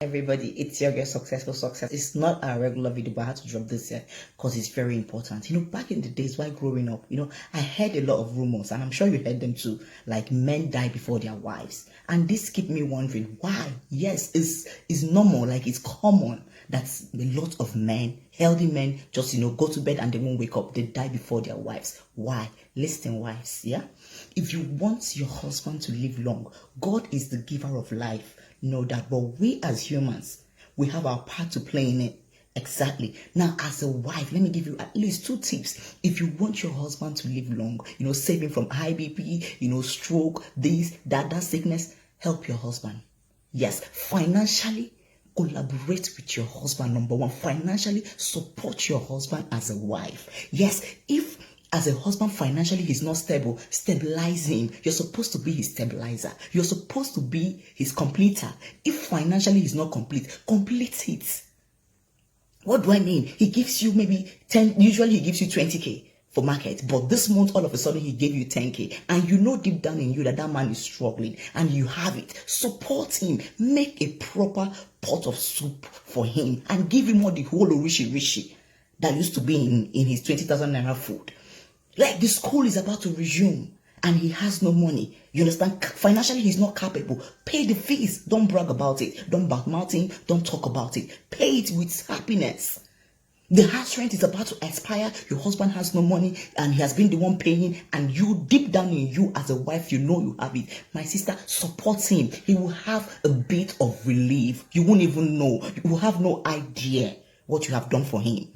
Everybody, it's your girl Successful Success. It's not a regular video, but I had to drop this here because it's very important. Back in the days while growing up, I heard a lot of rumors, and I'm sure you heard them too, like men die before their wives. And this keep me wondering why. Yes, it's normal, like it's common that a lot of men, healthy men, just go to bed and they won't wake up. They die before their wives. Why? Listen, wives, yeah? If you want your husband to live long, God is the giver of life. Know that, but we as humans, we have our part to play in it. Exactly. Now, as a wife, let me give you at least 2 tips. If you want your husband to live long, save him from high BP, stroke, this, that sickness, help your husband. Yes, financially, collaborate with your husband. Number 1, financially support your husband as a wife. Yes, if as a husband, financially, he's not stable, stabilize him. You're supposed to be his stabilizer. You're supposed to be his completer. If financially he's not complete, complete it. What do I mean? He gives you maybe 10, usually he gives you 20K for market. But this month, all of a sudden, he gave you 10K. And you know deep down in you that man is struggling and you have it. Support him. Make a proper pot of soup for him and give him all the whole rishi that used to be in his 20,000 naira food. Like the school is about to resume and he has no money. You understand? Financially, he's not capable. Pay the fees. Don't brag about it. Don't badmouth him. Don't talk about it. Pay it with happiness. The house rent is about to expire. Your husband has no money and he has been the one paying, and you, deep down in you as a wife, you know you have it. My sister, support him. He will have a bit of relief. You won't even know. You will have no idea what you have done for him.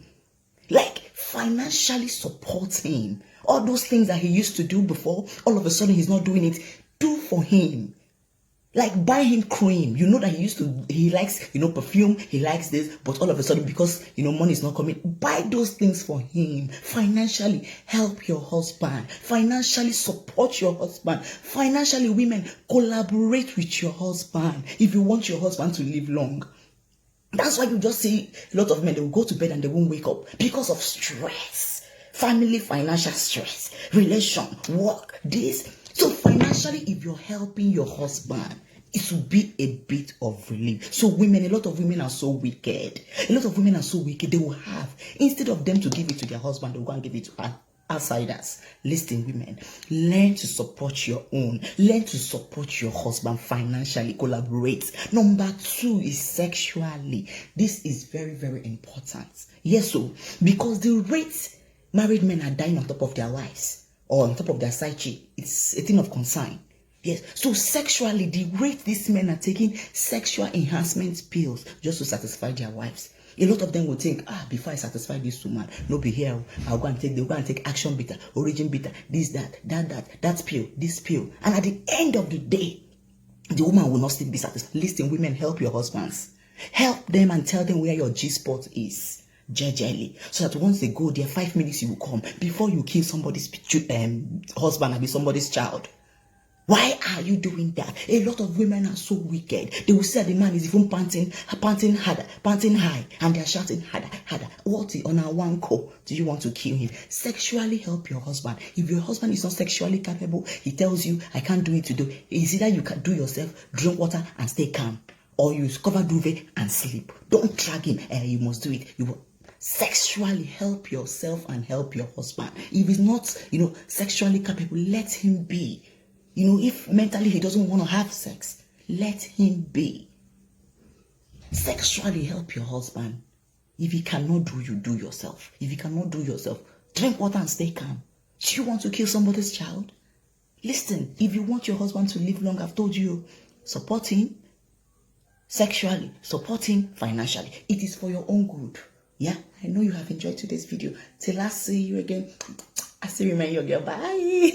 Like, financially support him. All those things that he used to do before, all of a sudden he's not doing it. Do for him. Like, buy him cream. You know that he likes, perfume, he likes this, but all of a sudden, because, money is not coming, buy those things for him. Financially, help your husband. Financially, support your husband. Financially, women, collaborate with your husband if you want your husband to live long. That's why you just see a lot of men, they will go to bed and they won't wake up because of stress. Family, financial stress, relation, work, this. So financially, if you're helping your husband, it will be a bit of relief. So women, a lot of women are so wicked. A lot of women are so wicked. They will have, instead of them to give it to their husband, they'll go and give it to outsiders. Listen, women, learn to support your own. Learn to support your husband financially. Collaborate. Number 2 is sexually. This is very, very important. Yes, so because the rate married men are dying on top of their wives or on top of their side chick, it's a thing of concern. Yes, so sexually, the rate these men are taking sexual enhancement pills just to satisfy their wives. A lot of them will think, before I satisfy this woman, no be here, they'll go and take action bitter, origin bitter, this, that pill, this pill. And at the end of the day, the woman will not still be satisfied. Listen, women, help your husbands. Help them and tell them where your G-spot is. Gently, so that once they go there, 5 minutes you will come before you kill somebody's husband and be somebody's child. Why are you doing that? A lot of women are so wicked. They will say the man is even panting harder, panting high, and they are shouting harder. What on our one call do you want to kill him? Sexually help your husband. If your husband is not sexually capable, he tells you, I can't do it today. It's either you can do yourself, drink water and stay calm, or you cover duvet and sleep. Don't drag him. You must do it. Sexually help yourself and help your husband. If he's not, sexually capable, let him be. If mentally he doesn't want to have sex, let him be. Sexually help your husband. If he cannot do, you do yourself. If he cannot do yourself, drink water and stay calm. Do you want to kill somebody's child? Listen, if you want your husband to live long, I've told you, support him sexually, support him financially. It is for your own good. Yeah, I know you have enjoyed today's video. Till I see you again, I still remain your girl. Bye.